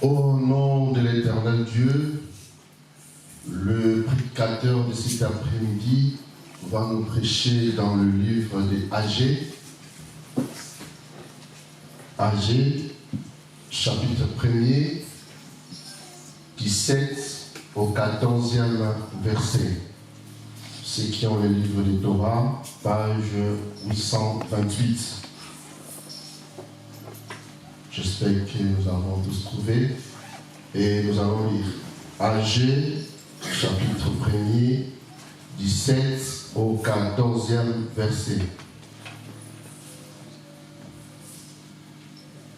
Au nom de l'Éternel Dieu, le prédicateur de cet après-midi va nous prêcher dans le livre de Agé. Agé, chapitre 1er, 17 au 14e verset. Ceux qui ont le livre de Torah, page 828. J'espère que nous avons tous trouvé. Et nous allons lire Agé, chapitre 1er, 17 au 14e verset.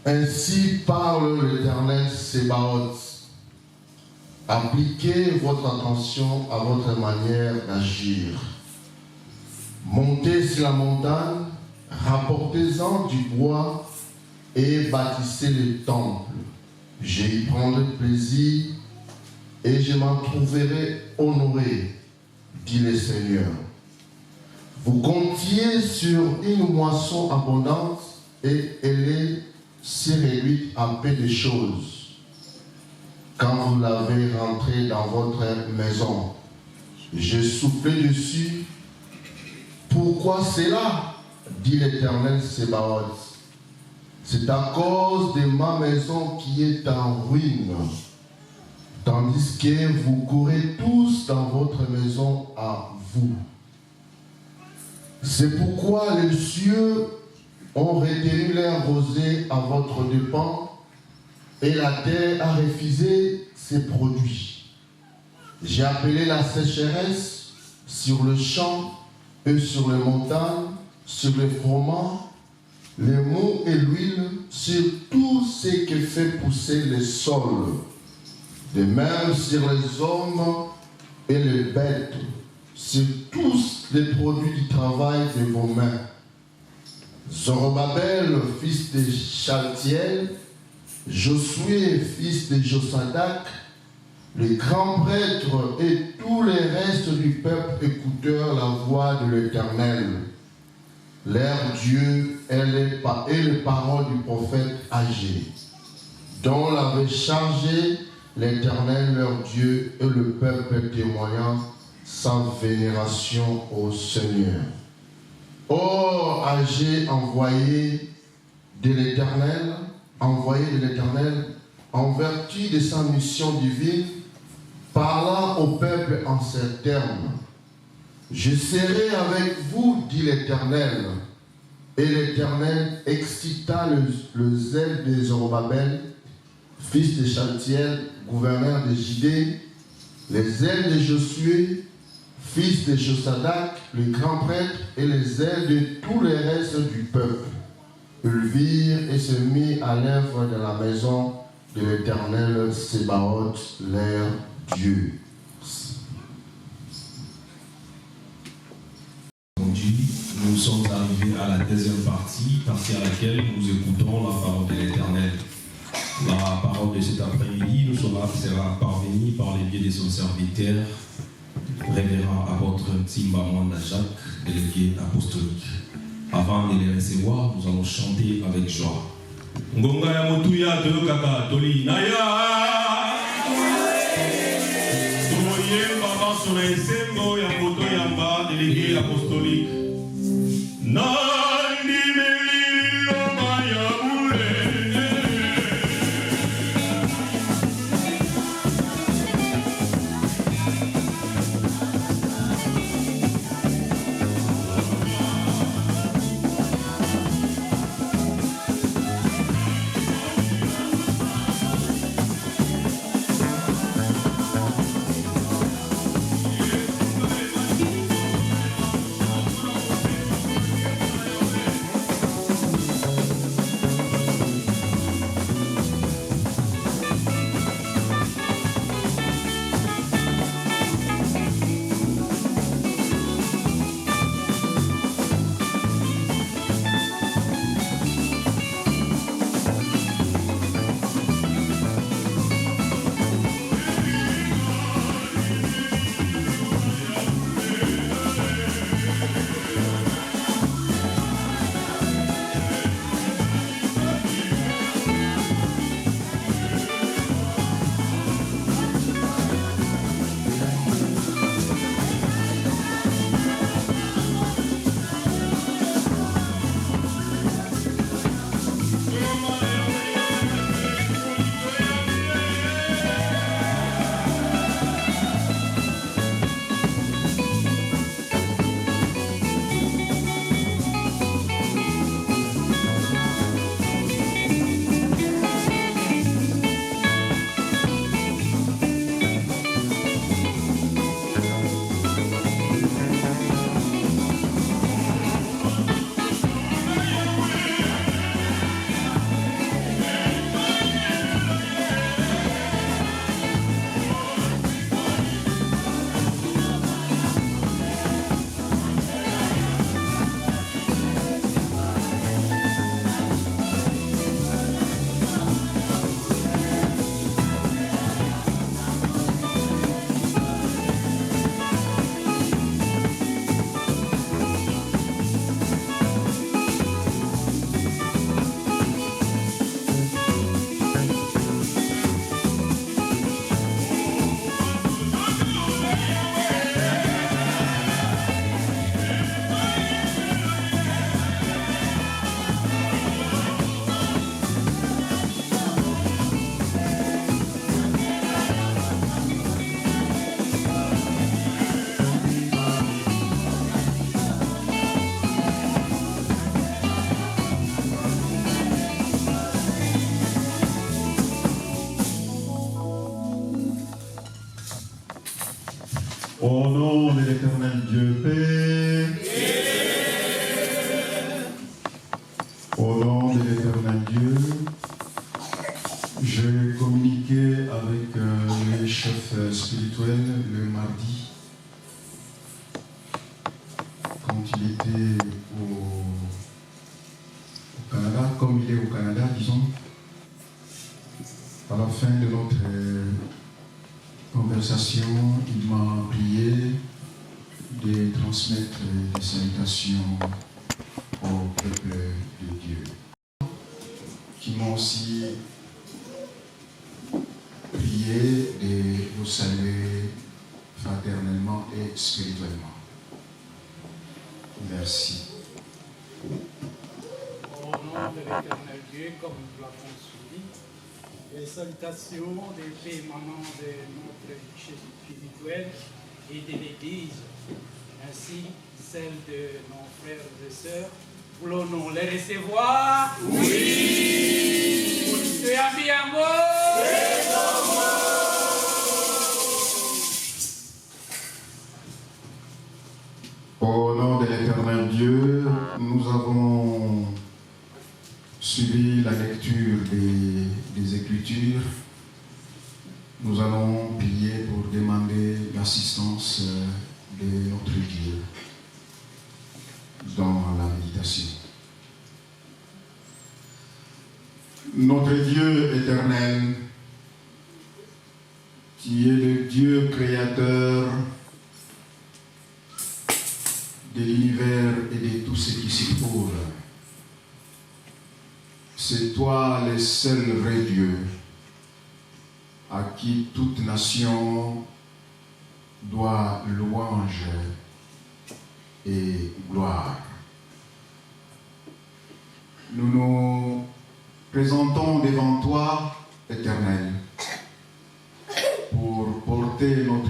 Ainsi parle l'Éternel Sébaoth. Appliquez votre attention à votre manière d'agir. Montez sur la montagne, rapportez-en du bois et bâtissez les temples. Je y prendrai plaisir et je m'en trouverai honoré, dit le Seigneur. Vous comptiez sur une moisson abondante et elle s'est réduite à peu de choses. Quand vous l'avez rentré dans votre maison, j'ai soufflé dessus. Pourquoi cela, dit l'Éternel Sébaoth? C'est à cause de ma maison qui est en ruine, tandis que vous courez tous dans votre maison à vous. C'est pourquoi les cieux ont retenu l'air rosé à votre dépens, et la terre a refusé ses produits. J'ai appelé la sécheresse sur le champ et sur les montagnes, sur les froment, les mous et l'huile, sur tout ce qui fait pousser les sols, de même sur les hommes et les bêtes, sur tous les produits du travail de vos mains. Zorobabel, fils de Chaltiel, Josué, fils de Josadak, les grands prêtres et tous les restes du peuple écoutèrent la voix de l'Éternel, leur Dieu et les paroles du prophète Agé, dont l'avait chargé l'Éternel leur Dieu et le peuple témoignant sa vénération au Seigneur. Ô Agé, envoyé de l'Éternel, en vertu de sa mission divine, parlant au peuple en ces termes. Je serai avec vous, dit l'Éternel. Et l'Éternel excita le zèle de Zorobabel, fils de Chaltiel, gouverneur de Judée, les ailes de Josué, fils de Josadak, le grand prêtre, et les ailes de tous les restes du peuple. Ils virent et se mit à l'œuvre de la maison de l'Éternel Sébaoth, leur Dieu. Nous sommes arrivés à la deuxième partie à laquelle nous écoutons la parole de l'Éternel. La parole de cet après-midi nous sera parvenue par les biais de son serviteur, révérend apôtre Timbaman Jacques, délégué apostolique. Avant de les recevoir, nous allons chanter avec joie. Ngonga ya motuya toyokaka toli naya. Toye baba sur esengo ya moto yamba délégué apostolique. Au nom de l'Éternel Dieu Père, au nom de l'Éternel Dieu, j'ai communiqué avec les chefs spirituels le mardi, quand il était au Canada, comme il est au Canada, disons. À la fin de notre conversation, il m'a prié de transmettre des salutations au peuple de Dieu, qui m'ont aussi prié de vous saluer fraternellement et spirituellement. Merci. Au nom de l'Éternel Dieu, comme nous l'avons suivi, les salutations des paix émanant de notre chef spirituel et de l'Église, ainsi celles de nos frères et sœurs. Voulons-nous les recevoir? Oui! Vous abbiamo? Au nom de l'Éternel Dieu, nous avons suivi la lecture des Écritures. Nous allons prier pour demander l'assistance de notre Dieu dans la méditation. Notre Dieu éternel, qui est le Dieu créateur de l'univers et de tout ce qui s'y trouve, c'est toi le seul vrai Dieu, à qui toute nation doit louange et gloire. Nous nous présentons devant toi, Éternel, pour porter notre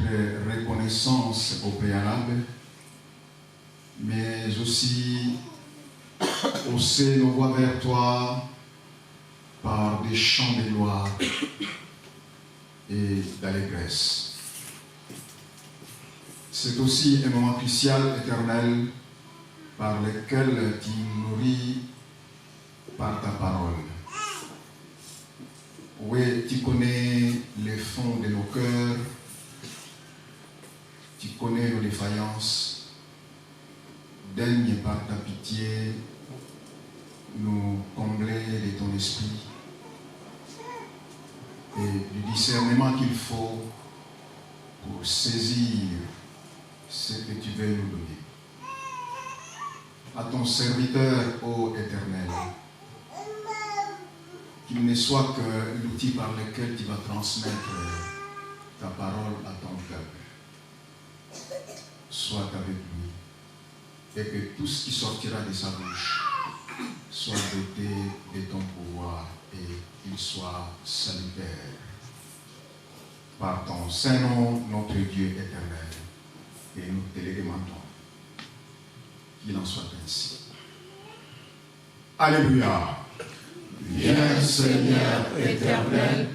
reconnaissance au préalable, mais aussi hausser nos voix vers toi par des chants de gloire et d'allégresse. C'est aussi un moment crucial, éternel, par lequel tu nous nourris par ta parole. Oui, tu connais les fonds de nos cœurs, tu connais nos défaillances. Daigne par ta pitié nous combler de ton esprit et du discernement qu'il faut pour saisir ce que tu veux nous donner. À ton serviteur, ô Éternel, qu'il ne soit que l'outil par lequel tu vas transmettre ta parole à ton peuple. Sois avec lui et que tout ce qui sortira de sa bouche soit doté de ton pouvoir et qu'il soit salutaire. Par ton saint nom, notre Dieu éternel, et nous te le demandons. Qu'il en soit ainsi. Alléluia. Viens, Seigneur éternel,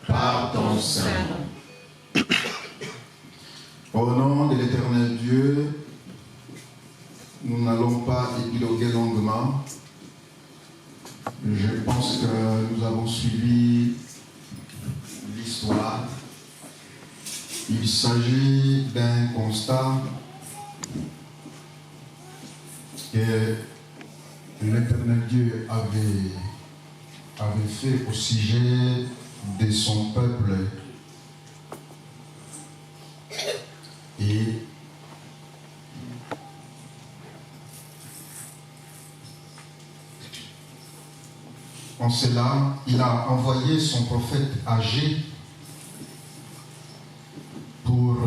par ton saint nom. Au nom de l'éternel Dieu, nous n'allons pas épiloguer longuement. Je pense que nous avons suivi l'histoire. Il s'agit d'un constat que l'éternel Dieu avait fait au sujet de son peuple. Et en cela, il a envoyé son prophète Agé pour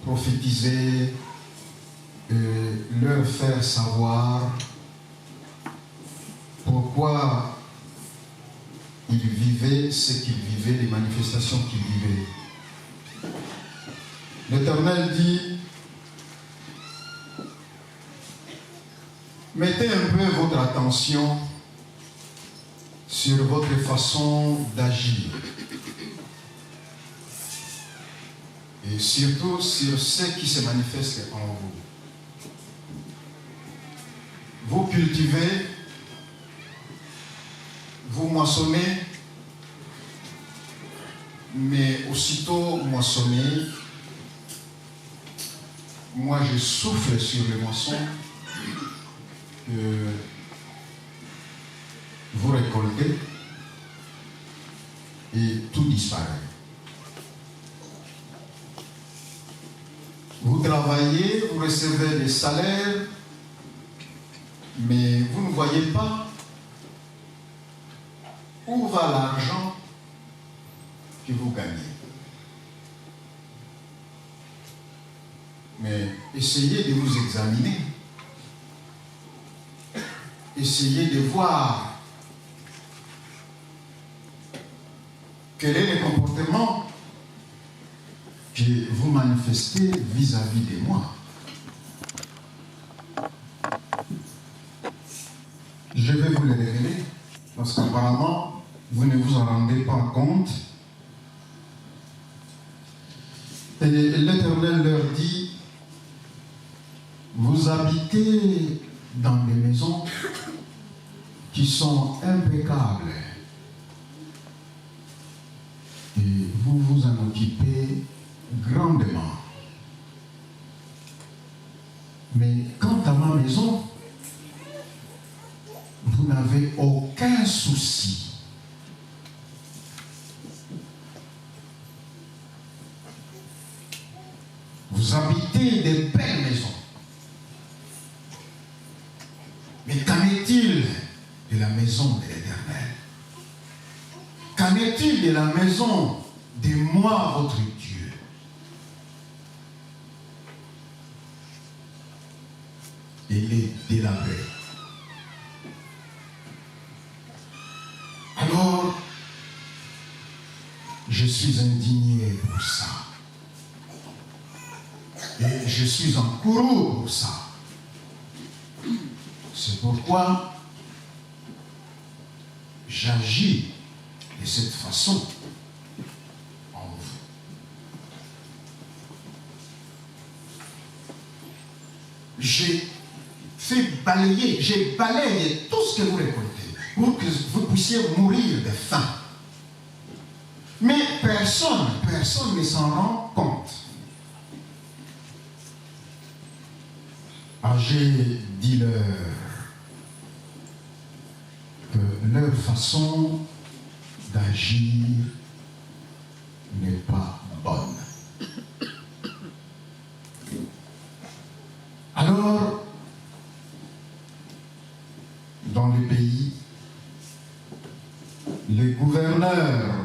prophétiser et leur faire savoir pourquoi il vivait ce qu'il vivait, les manifestations qu'il vivait. L'Éternel dit: mettez un peu votre attention sur votre façon d'agir. et surtout sur ce qui se manifeste en vous. Vous cultivez, vous moissonnez, mais aussitôt moissonné, moi je souffle sur le moisson que vous récoltez et tout disparaît. Vous travaillez, vous recevez des salaires, mais vous ne voyez pas où va l'argent que vous gagnez. Mais essayez de vous examiner. Essayez de voir quel est le comportement que vous manifestez vis-à-vis de moi. Je vais vous le révéler, parce qu'apparemment, vous ne vous en rendez pas compte. Et l'Éternel leur dit, vous habitez dans des maisons qui sont impeccables. Et vous vous en occupez grandement. Mais quant à ma maison, vous n'avez aucun souci. Vous habitez des belles maisons. Mais qu'en est-il de la maison de l'Éternel? Qu'en est-il de la maison de moi, votre Dieu? Elle est délabrée. Alors, je suis indigné pour ça. Et je suis en courroux pour ça. C'est pourquoi j'agis de cette façon en vous. J'ai balayé tout ce que vous récoltez pour que vous puissiez mourir de faim. Mais personne ne s'en rend compte. J'ai dit leur que leur façon d'agir n'est pas bonne. Alors, dans le pays, les gouverneurs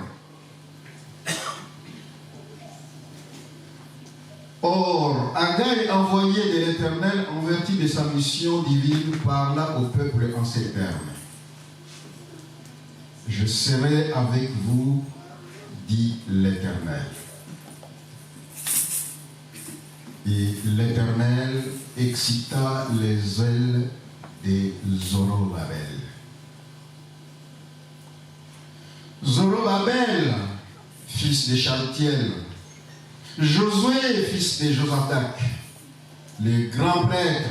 Or, Haggai envoyé de l'Éternel en vertu de sa mission divine parla au peuple en ces termes. Je serai avec vous, dit l'Éternel. Et l'Éternel excita les ailes de Zorobabel. Zorobabel, fils de Chaltiel, Josué, fils de Josadak, les grands prêtres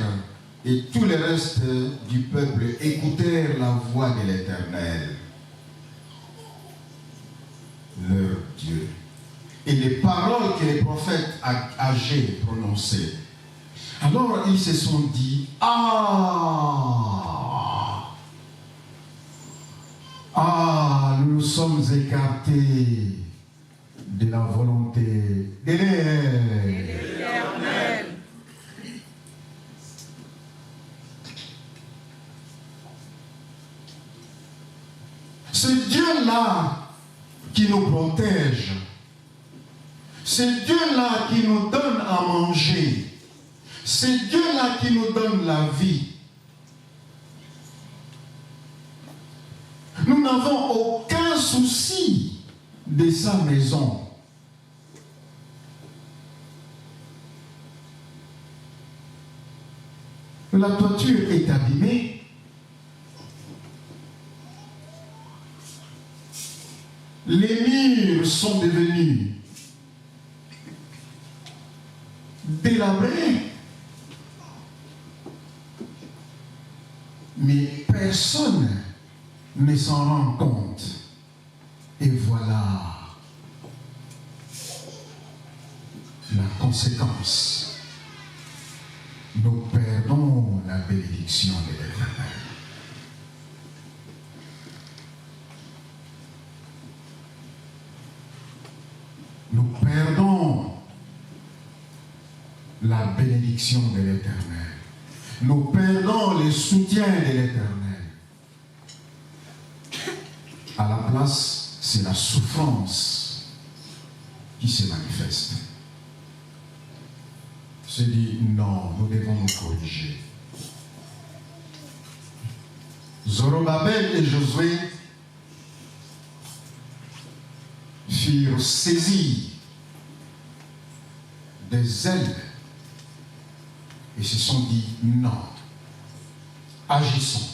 et tout le reste du peuple écoutèrent la voix de l'Éternel, leur Dieu, et les paroles que les prophètes âgés prononçaient. Alors ils se sont dit, nous sommes écartés de la volonté de l'Éternel. C'est Dieu-là qui nous protège. C'est Dieu-là qui nous donne à manger. C'est Dieu-là qui nous donne la vie. Nous n'avons aucun souci de sa maison. La toiture est abîmée. Les murs sont devenus délabré. Mais personne ne s'en rend compte. Et voilà la conséquence. Nous perdons la bénédiction de l'Éternel. Nous perdons la bénédiction de l'Éternel. Nous perdons le soutien de l'Éternel. À la place, c'est la souffrance qui se manifeste. Se dit non, nous devons nous corriger. Zorobabel et Josué furent saisis des ailes et se sont dit non, agissons.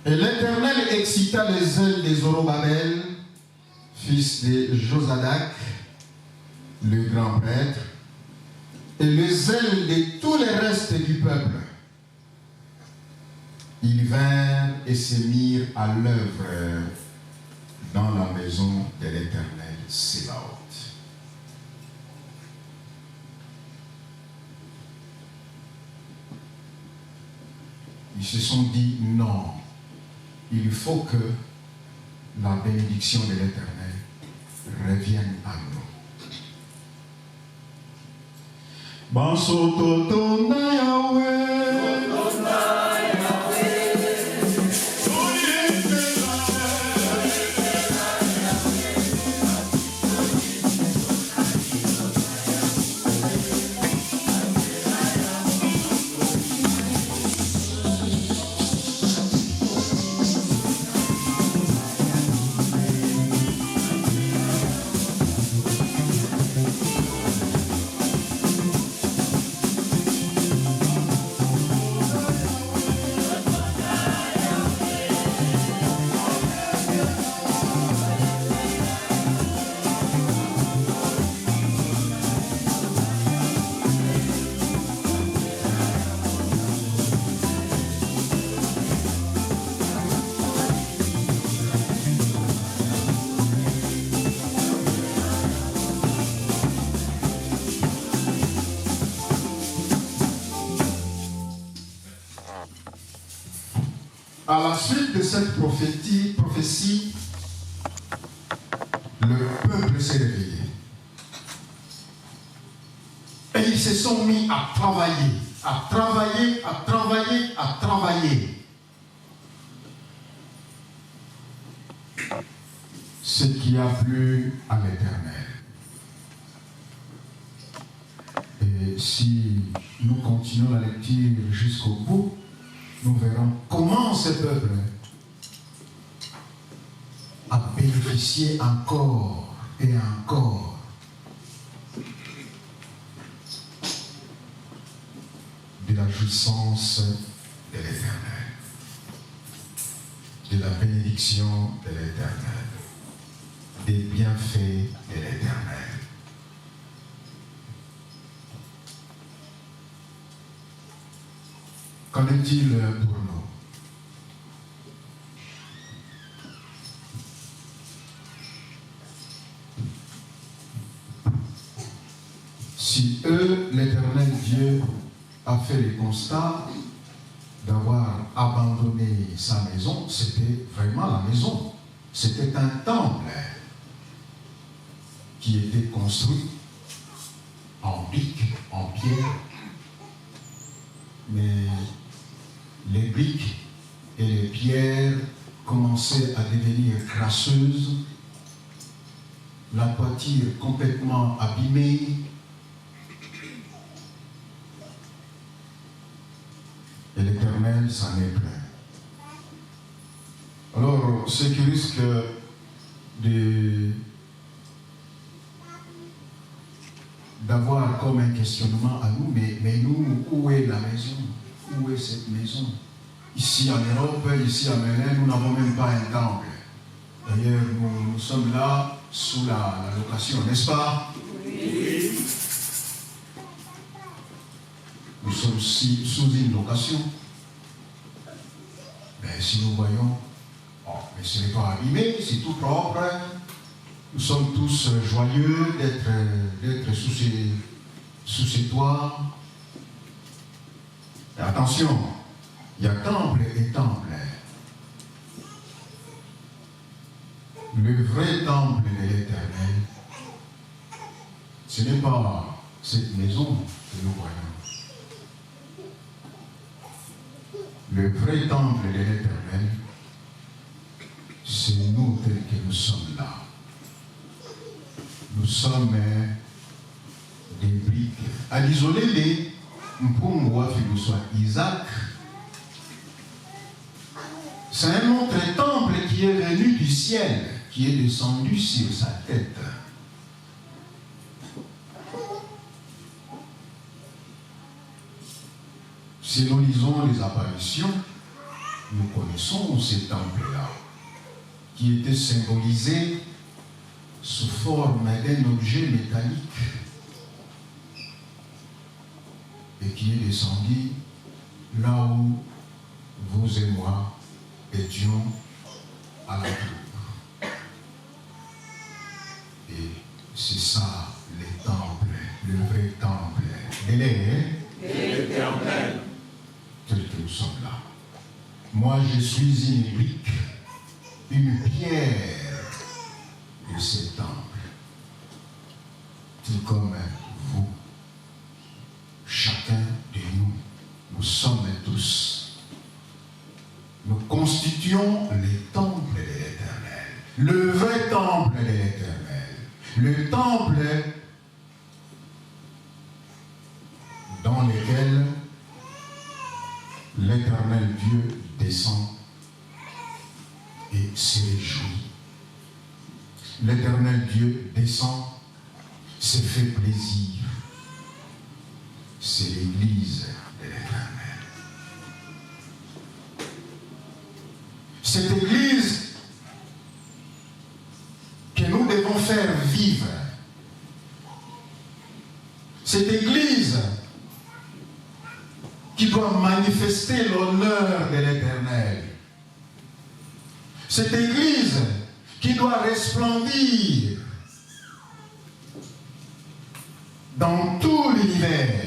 Et l'Éternel excita les ailes de Zorobabel, fils de Josadak, le grand prêtre, et les ailes de tous les restes du peuple. Ils vinrent et se mirent à l'œuvre dans la maison de l'Éternel Sébaoth. Ils se sont dit non. Il faut que la bénédiction de l'Éternel revienne à nous. Bansototona Yahweh. À la suite de cette prophétie, le peuple s'est réveillé. Et ils se sont mis à travailler, à travailler, à travailler, à travailler. Ce qui a plu à l'Éternel. Et si nous continuons la lecture jusqu'au bout, nous verrons comment ce peuple a bénéficié encore et encore de la jouissance de l'Éternel, de la bénédiction de l'Éternel, des bienfaits de l'Éternel. Qu'en est-il pour nous? Si l'Éternel Dieu, a fait le constat d'avoir abandonné sa maison, c'était vraiment la maison. C'était un temple qui était construit en briques, en pierre, mais les briques et les pierres commençaient à devenir crasseuses, la toiture complètement abîmée. Et l'Éternel s'en est plaint. Alors, ce qui risque d'avoir comme un questionnement à nous, mais nous, où est la maison? Où est cette maison? Ici en Europe, ici à Melun, nous n'avons même pas un temple. D'ailleurs, nous sommes là sous la location, n'est-ce pas? Oui. Nous sommes sous une location. Mais si nous voyons, oh, mais ce n'est pas abîmé, c'est tout propre. Nous sommes tous joyeux d'être sous ces toits. Et attention, il y a temple et temple. Le vrai temple de l'Éternel, ce n'est pas cette maison que nous voyons. Le vrai temple de l'Éternel, c'est nous tels que nous sommes là. Nous sommes des briques. À l'isolé les Mpungwa Philosophe Isaac, c'est un autre temple qui est venu du ciel, qui est descendu sur sa tête. Si nous lisons les apparitions, nous connaissons ces temples-là, qui étaient symbolisés sous forme d'un objet métallique et qui est descendu là où vous et moi étions à la tour. Et c'est ça, les temples, le vrai temple de l'Éternel. Tel que nous sommes là. Moi, je suis une brique, une pierre de ce temple. Tout comme vous, chacun de nous, nous sommes tous. Nous constituons les temples de l'Éternel. Le vrai temple de l'Éternel. Le temple dans lequel l'Éternel Dieu descend et se réjouit. L'Éternel Dieu descend, se fait plaisir. C'est l'Église de l'Éternel. Cette Église que nous devons faire vivre. Cette Église qui doit manifester l'honneur de l'Éternel. Cette Église qui doit resplendir dans tout l'univers.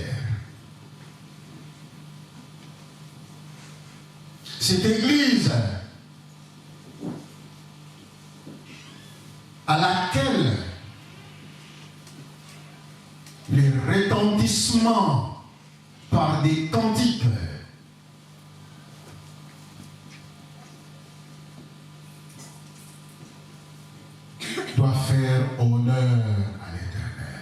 Cette Église à laquelle les retentissements par des cantiques doit faire honneur à l'Éternel.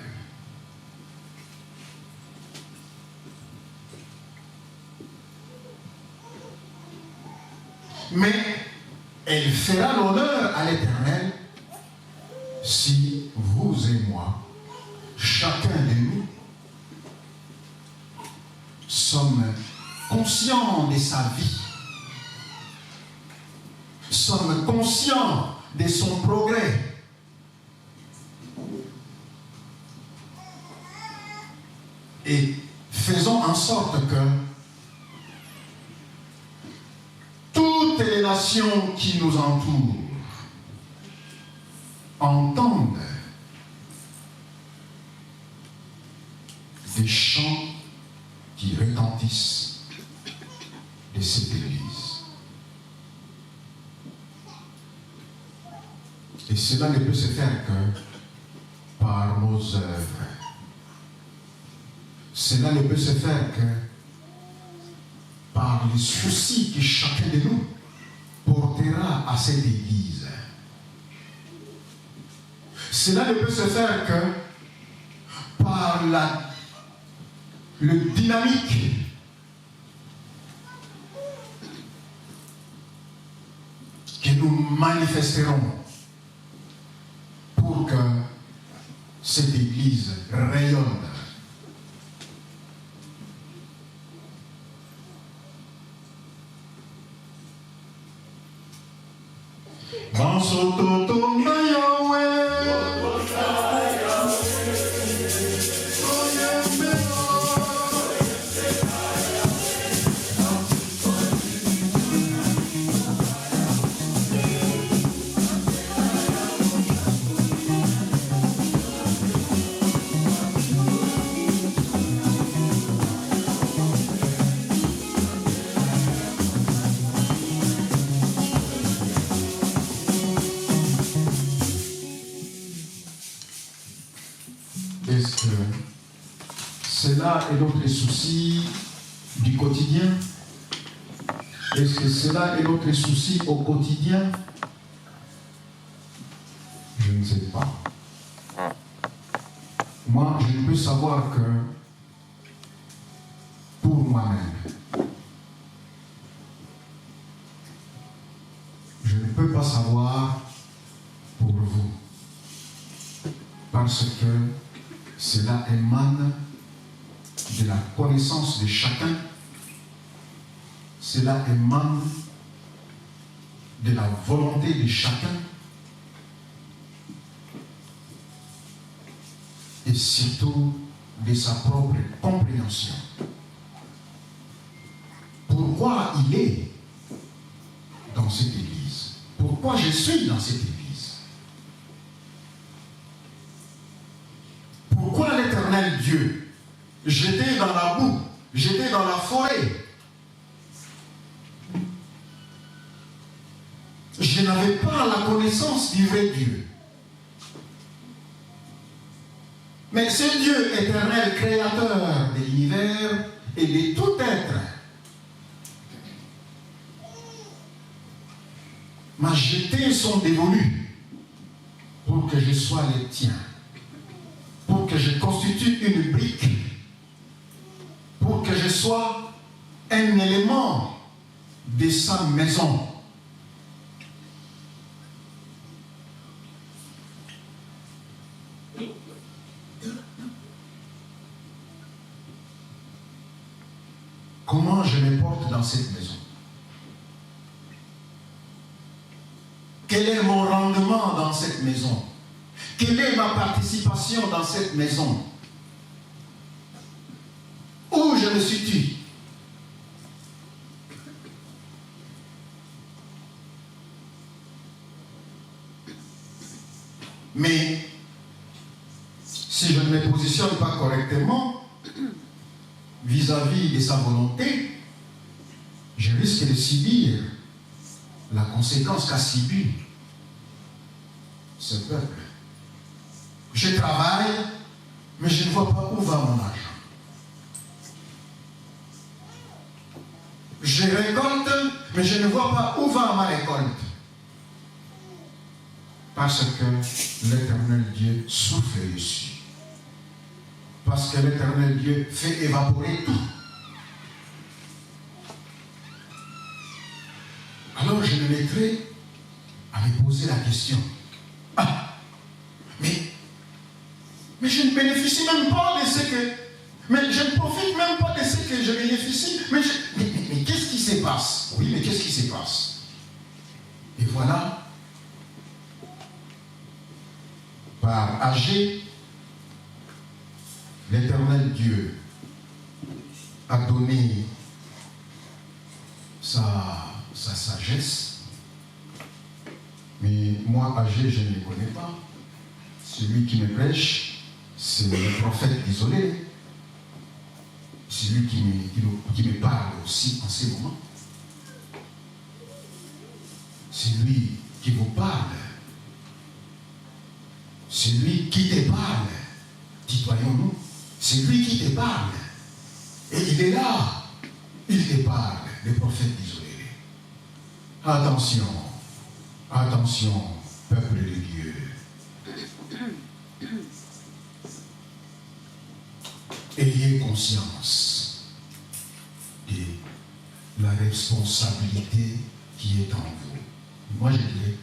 Mais elle fera l'honneur à l'Éternel si vous et moi, chacun de nous, sommes conscients de sa vie, sommes conscients de son progrès. Et faisons en sorte que toutes les nations qui nous entourent entendent des chants qui retentissent de cette Église. Et cela ne peut se faire que par nos œuvres. Cela ne peut se faire que par les soucis que chacun de nous portera à cette Église. Cela ne peut se faire que par le dynamique que nous manifesterons pour que cette Église rayonne. Est-ce que cela est notre souci du quotidien? Est-ce que cela est notre souci au quotidien? Je ne sais pas. Moi, je ne peux savoir que pour moi-même. Je ne peux pas savoir pour vous. Parce que cela émane de la connaissance de chacun. Cela émane de la volonté de chacun. Et surtout de sa propre compréhension. Pourquoi il est dans cette église? Pourquoi je suis dans cette église? Pourquoi l'Éternel Dieu? J'étais dans la boue, j'étais dans la forêt. Je n'avais pas la connaissance du vrai Dieu. Mais ce Dieu éternel, créateur de l'univers et de tout être, m'a jeté son dévolu pour que je sois le tien, pour que je constitue une brique, pour que je sois un élément de sa maison. Comment je me porte dans cette maison? Quel est mon rendement dans cette maison? Quelle est ma participation dans cette maison? Où je me situe? Mais si je ne me positionne pas correctement vis-à-vis de sa volonté, je risque de subir la conséquence qu'a subi ce peuple. Je travaille, mais je ne vois pas où va mon argent. Je récolte, mais je ne vois pas où va ma récolte. Parce que l'Éternel Dieu souffle dessus. Parce que l'Éternel Dieu fait évaporer tout. Alors je me mettrai à me poser la question. Ah, mais je ne bénéficie même pas de ce que... Mais je ne profite même pas de ce que je bénéficie. Mais qu'est-ce qui se passe? Oui, mais qu'est-ce qui se passe? Et voilà, par Agé, l'Éternel Dieu a donné sa sagesse. Mais moi, Agé, je ne le connais pas. Celui qui me prêche, c'est le prophète isolé. Celui qui me parle aussi en ces moments. C'est lui qui vous parle. C'est lui qui te parle. Tutoyons-nous. C'est lui qui te parle. Et il est là. Il te parle, le prophète isolé. Attention. Attention, peuple de Dieu. Ayez conscience de la responsabilité qui est en vous. Moi je dirais,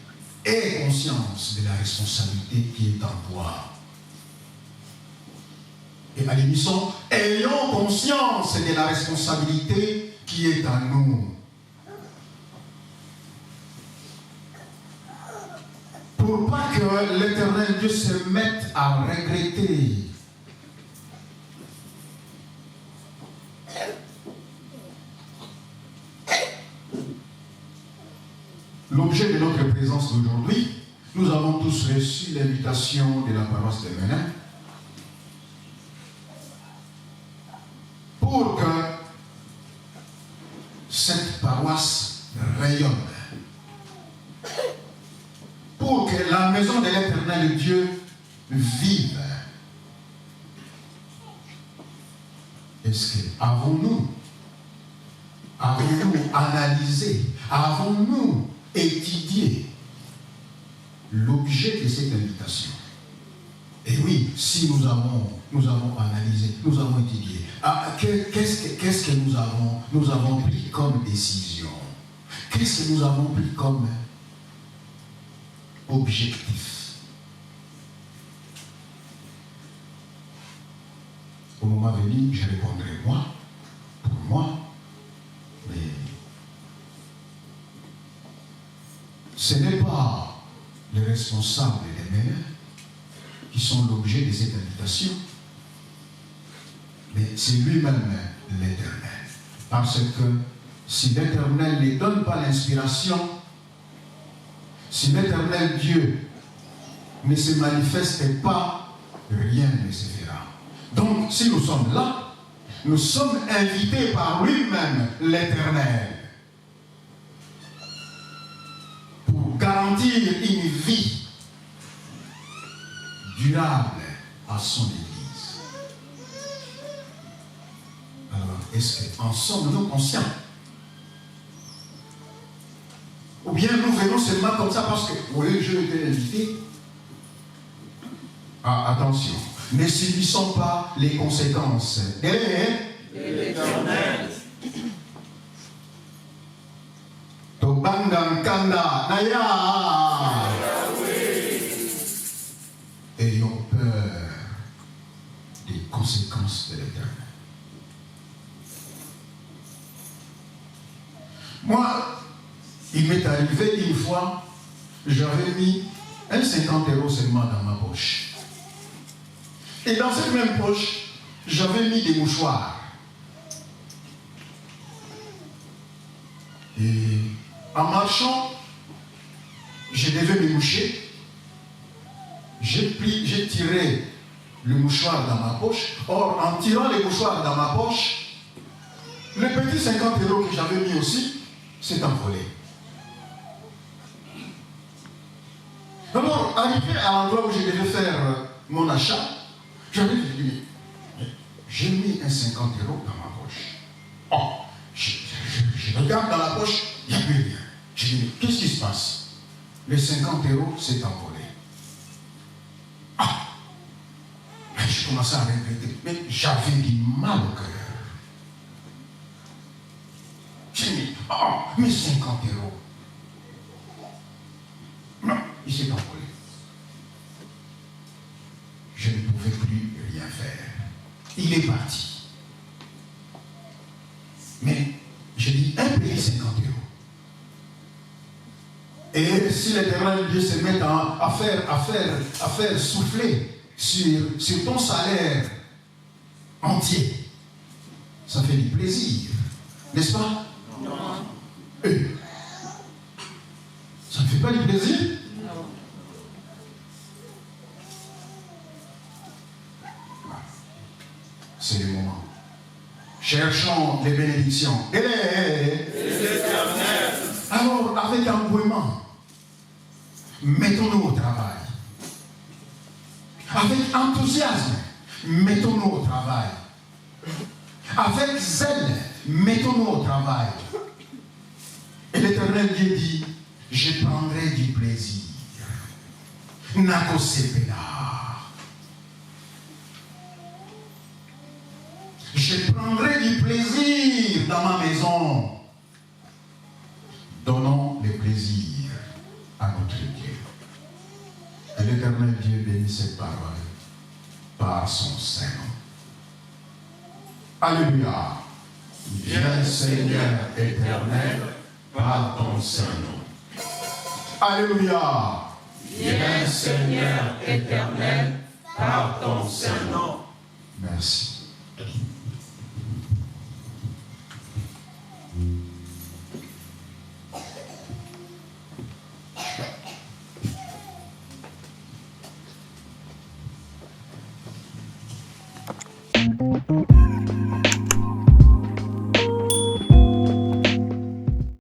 ayez conscience de la responsabilité qui est en toi. Et à l'émission, ayons conscience de la responsabilité qui est en nous. pour pas que l'Éternel Dieu se mette à regretter. L'objet de notre présence d'aujourd'hui, nous avons tous reçu l'invitation de la paroisse de Ménin pour que cette paroisse rayonne, pour que la maison de l'Éternel Dieu vive. Est-ce que avons-nous analysé, avons-nous étudié l'objet de cette invitation? Et oui, si nous avons analysé, nous avons étudié. Qu'est-ce que nous avons pris comme décision? Qu'est-ce que nous avons pris comme objectif? Au moment venu, je répondrai moi, pour moi, mais ce n'est pas les responsables des Ménin qui sont l'objet de cette invitation, mais c'est lui-même l'Éternel. Parce que si l'Éternel ne donne pas l'inspiration, si l'Éternel Dieu ne se manifeste pas, rien ne se fera. Donc, si nous sommes là, nous sommes invités par lui-même, l'Éternel, pour garantir une vie durable à son Église. Alors, est-ce qu'en sommes-nous conscients? Ou bien nous venons seulement comme ça parce que, oui, je été invité. Ah, attention, ne subissons pas les conséquences de l'Éternel. Tobangan kanda naya. Ayons peur des conséquences de l'Éternel. Moi, il m'est arrivé une fois, j'avais mis 50 € seulement dans ma poche. Et dans cette même poche, j'avais mis des mouchoirs. Et en marchant, je devais me moucher. J'ai tiré le mouchoir dans ma poche. Or, en tirant le mouchoir dans ma poche, le petit 50 € que j'avais mis aussi s'est envolé. Alors, arrivé à l'endroit où je devais faire mon achat, j'avais dit, j'ai mis un 50 € dans ma poche. Oh, je regarde dans la poche, il n'y a plus rien. Je dis, qu'est-ce qui se passe? Les 50 € s'est envolé. Ah! Je commençais à regretter, mais j'avais du mal au cœur. J'ai dit, oh, mes 50 €. Non, il s'est envolé. Je ne pouvais plus rien faire. Il est parti. Mais je dis un petit 50 €. Et si l'Éternel Dieu se met à faire souffler sur ton salaire entier, ça fait du plaisir. N'est-ce pas? Non. Ça ne fait pas du plaisir? Non. C'est le moment. Cherchons les bénédictions. Et l'Éternel. Alors, avec engouement, mettons-nous au travail. Avec enthousiasme, mettons-nous au travail. Avec zèle, mettons-nous au travail. Et l'Éternel Dieu dit, je prendrai du plaisir. Nakosepena. Je prendrai du plaisir dans ma maison. Donnons le plaisir à notre Dieu. Et l'Éternel Dieu bénit cette parole par son Saint-Nom. Alléluia. Viens Seigneur éternel par ton Saint-Nom. Alléluia. Viens Seigneur éternel, par ton saint nom. Merci. Thank